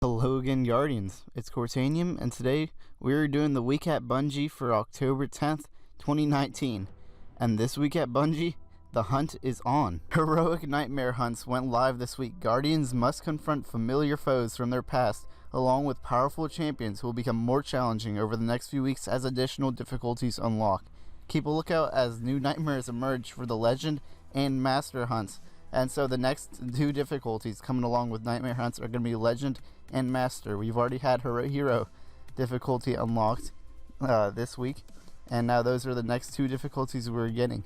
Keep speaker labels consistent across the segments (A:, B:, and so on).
A: Hello again, Guardians. It's Cortanium, and today we're doing the week at Bungie for October 10th, 2019. And this week at Bungie, the hunt is on. Heroic nightmare hunts went live this week. Guardians must confront familiar foes from their past, along with powerful champions who will become more challenging over the next few weeks as additional difficulties unlock. Keep a lookout as new nightmares emerge for the Legend and Master hunts. And so the next two difficulties coming along with Nightmare Hunts are going to be Legend and Master. We've already had Hero difficulty unlocked this week, and now those are the next two difficulties we're getting.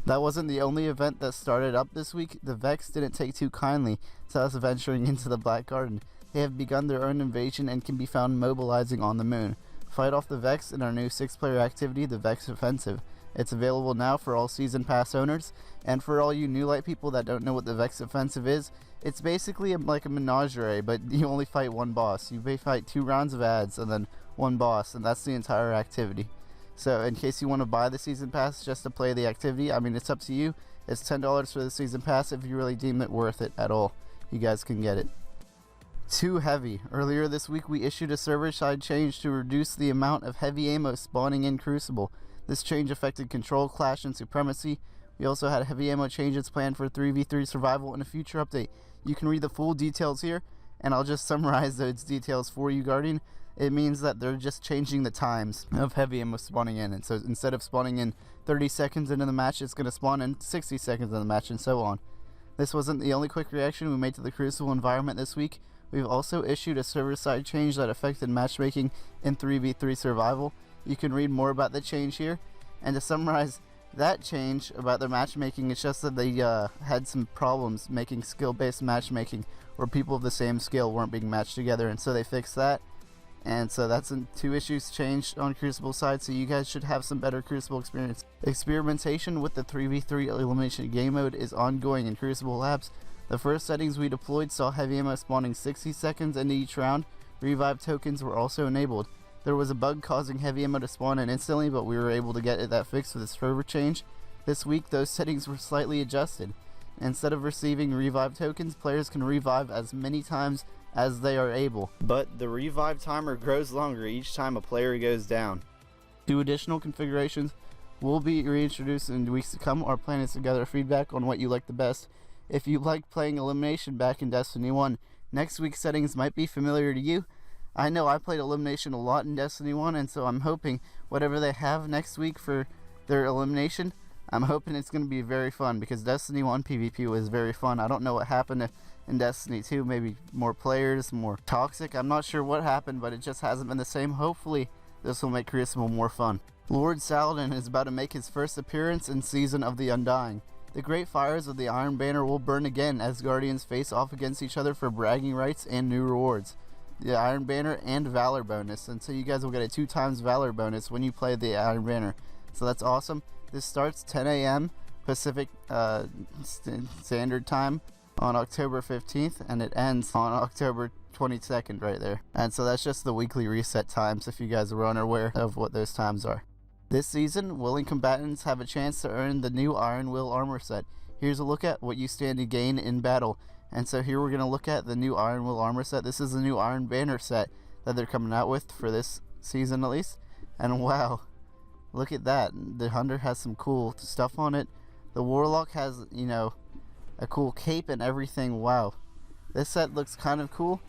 A: That wasn't the only event that started up this week. The Vex didn't take too kindly to us venturing into the Black Garden. They have begun their own invasion and can be found mobilizing on the moon. Fight off the Vex in our new 6-player activity, the Vex Offensive. It's available now for all Season Pass owners, and for all you new light people that don't know what the Vex Offensive is, it's basically like a menagerie, but you only fight one boss. You may fight 2 rounds of ads and then one boss, and that's the entire activity. So in case you want to buy the Season Pass just to play the activity, I mean, it's up to you. It's $10 for the Season Pass if you really deem it worth it at all. You guys can get it. Too heavy. Earlier this week we issued a server-side change to reduce the amount of heavy ammo spawning in Crucible. This change affected Control, Clash, and Supremacy. We also had heavy ammo changes planned for 3v3 survival in a future update. You can read the full details here, and I'll just summarize those details for you, Guardian. It means that they're just changing the times of heavy ammo spawning in, and so instead of spawning in 30 seconds into the match, it's going to spawn in 60 seconds in the match, and so on. This wasn't the only quick reaction we made to the Crucible environment this week. We've also issued a server-side change that affected matchmaking in 3v3 survival. You can read more about the change here, and to summarize that change about their matchmaking, it's just that they had some problems making skill-based matchmaking where people of the same skill weren't being matched together, and so they fixed that. And so that's 2 issues changed on Crucible side, so you guys should have some better Crucible experience. Experimentation with the 3v3 Elimination game mode is ongoing in Crucible Labs. The first settings we deployed saw heavy ammo spawning 60 seconds into each round. Revive tokens were also enabled. There was a bug causing heavy ammo to spawn in instantly, but we were able to get that fixed with this server change. This week, those settings were slightly adjusted. Instead of receiving revive tokens, players can revive as many times as they are able, but the revive timer grows longer each time a player goes down. 2 additional configurations will be reintroduced in weeks to come. Our plan is to gather feedback on what you like the best. If you like playing Elimination back in Destiny 1, next week's settings might be familiar to you. I know I played Elimination a lot in Destiny 1, and so I'm hoping whatever they have next week for their Elimination, I'm hoping it's going to be very fun, because Destiny 1 PvP was very fun. I don't know what happened in Destiny 2, maybe more players, more toxic. I'm not sure what happened, but it just hasn't been the same. Hopefully this will make Crucible more fun. Lord Saladin is about to make his first appearance in Season of the Undying. The great fires of the Iron Banner will burn again as Guardians face off against each other for bragging rights and new rewards. The Iron Banner and Valor bonus, and so you guys will get a 2 times Valor bonus when you play the Iron Banner. So that's awesome. This starts 10 a.m. Pacific Standard Time on October 15th, and it ends on October 22nd right there. And so that's just the weekly reset times if you guys are unaware of what those times are. This season, willing combatants have a chance to earn the new Iron Will Armour Set. Here's a look at what you stand to gain in battle. And so here we're going to look at the new Iron Will Armour Set. This is the new Iron Banner set that they're coming out with for this season at least. And wow, look at that. The Hunter has some cool stuff on it. The Warlock has, you know, a cool cape and everything. Wow. This set looks kind of cool.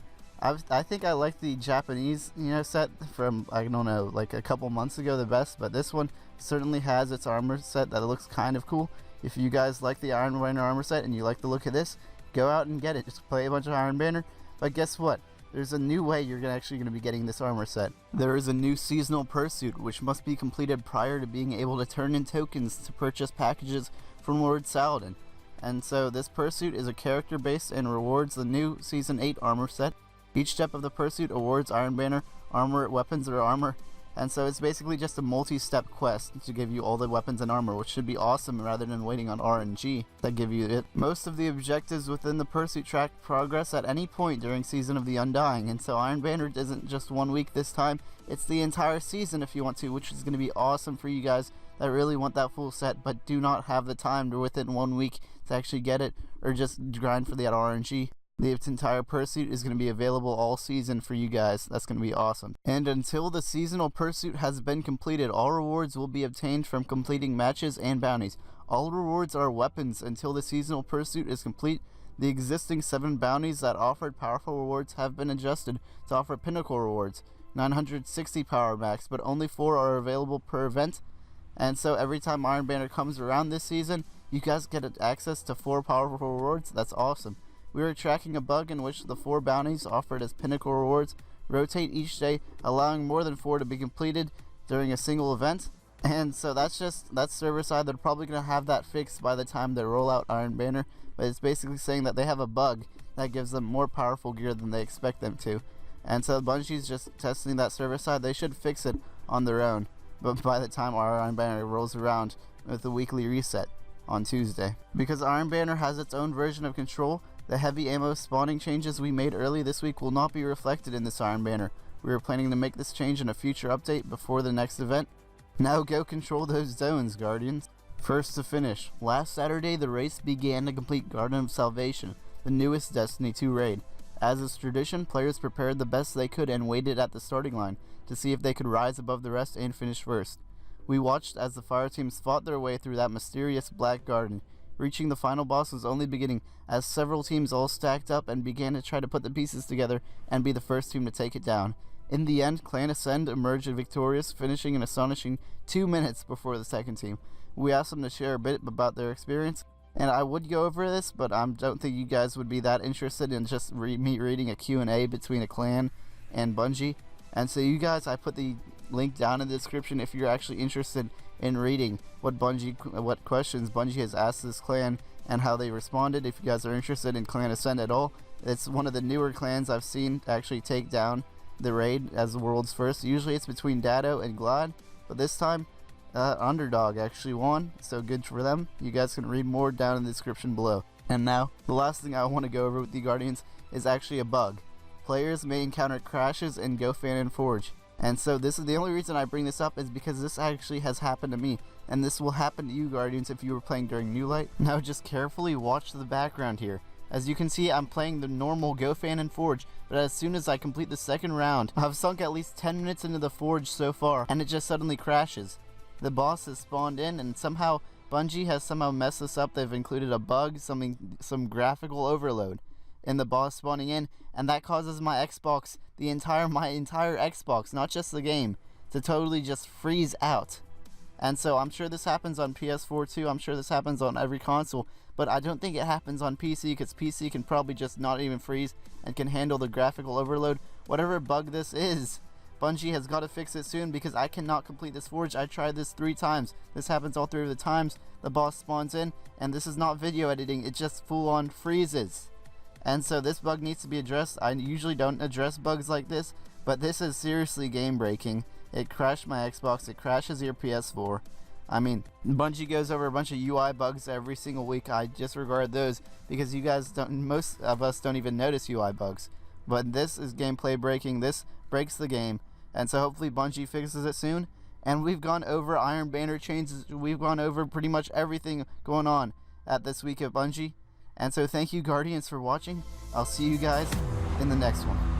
A: I think I like the Japanese, set from, I don't know, like a couple months ago the best. But this one certainly has its armor set that looks kind of cool. If you guys like the Iron Banner Armour Set and you like the look of this, go out and get it. Just play a bunch of Iron Banner. But guess what? There's a new way you're actually going to be getting this armor set. There is a new seasonal pursuit which must be completed prior to being able to turn in tokens to purchase packages from Lord Saladin. And so this pursuit is a character based and rewards the new Season 8 armor set. Each step of the pursuit awards Iron Banner armor, weapons, or armor. And so it's basically just a multi-step quest to give you all the weapons and armor, which should be awesome rather than waiting on RNG that give you it. Most of the objectives within the pursuit track progress at any point during Season of the Undying, and so Iron Banner isn't just 1 week this time, it's the entire season if you want to, which is going to be awesome for you guys that really want that full set but do not have the time to within 1 week to actually get it, or just grind for that RNG. The entire pursuit is going to be available all season for you guys. That's going to be awesome. And until the seasonal pursuit has been completed, all rewards will be obtained from completing matches and bounties. All rewards are weapons until the seasonal pursuit is complete. The existing 7 bounties that offered powerful rewards have been adjusted to offer Pinnacle Rewards, 960 power max, but only 4 are available per event. And so every time Iron Banner comes around this season, you guys get access to 4 powerful rewards. That's awesome. We are tracking a bug in which the 4 bounties offered as Pinnacle Rewards rotate each day, allowing more than 4 to be completed during a single event. And so that's server side. They're probably going to have that fixed by the time they roll out Iron Banner, but it's basically saying that they have a bug that gives them more powerful gear than they expect them to. And so Bungie's just testing that server side. They should fix it on their own, but by the time our Iron Banner rolls around with the weekly reset on Tuesday. Because Iron Banner has its own version of control, the heavy ammo spawning changes we made early this week will not be reflected in this Iron Banner. We are planning to make this change in a future update before the next event. Now go control those zones, Guardians. First to finish. Last Saturday, the race began to complete Garden of Salvation, the newest Destiny 2 raid. As is tradition, players prepared the best they could and waited at the starting line to see if they could rise above the rest and finish first. We watched as the fire teams fought their way through that mysterious black garden. Reaching the final boss was only beginning, as several teams all stacked up and began to try to put the pieces together and be the first team to take it down. In the end, Clan Ascend emerged victorious, finishing an astonishing 2 minutes before the second team. We asked them to share a bit about their experience, and I would go over this, but I don't think you guys would be that interested in just me reading a Q&A between a clan and Bungie. And so you guys, I put the link down in the description if you're actually interested in reading what questions Bungie has asked this clan and how they responded. If you guys are interested in Clan Ascend at all, it's one of the newer clans I've seen actually take down the raid as the world's first. Usually it's between Dado and Glad, but this time Underdog actually won, so good for them. You guys can read more down in the description below. And now, the last thing I want to go over with you Guardians is actually a bug. Players may encounter crashes in GoFannon Forge. And so this is the only reason I bring this up is because this actually has happened to me, and this will happen to you Guardians if you were playing during New Light. Now just carefully watch the background here. As you can see, I'm playing the normal GoFannon Forge, but as soon as I complete the second round, I've sunk at least 10 minutes into the Forge so far, and it just suddenly crashes. The boss has spawned in, and somehow Bungie has messed this up. They've included a bug, some graphical overload in the boss spawning in, and that causes my Xbox, my entire Xbox, not just the game, to totally just freeze out. And so I'm sure this happens on PS4 too. I'm sure this happens on every console, but I don't think it happens on PC, because PC can probably just not even freeze and can handle the graphical overload. Whatever bug this is, Bungie has got to fix it soon, because I cannot complete this Forge. I tried this 3 times. This happens all 3 of the times. The boss spawns in, and this is not video editing. It just full on freezes. And so this bug needs to be addressed. I usually don't address bugs like this, but this is seriously game breaking. It crashed my Xbox. It crashes your PS4. I mean, Bungie goes over a bunch of UI bugs every single week. I disregard those because you guys most of us don't even notice UI bugs. But this is gameplay breaking. This breaks the game. And so hopefully Bungie fixes it soon. And we've gone over Iron Banner changes. We've gone over pretty much everything going on at this week of Bungie. And so thank you Guardians for watching. I'll see you guys in the next one.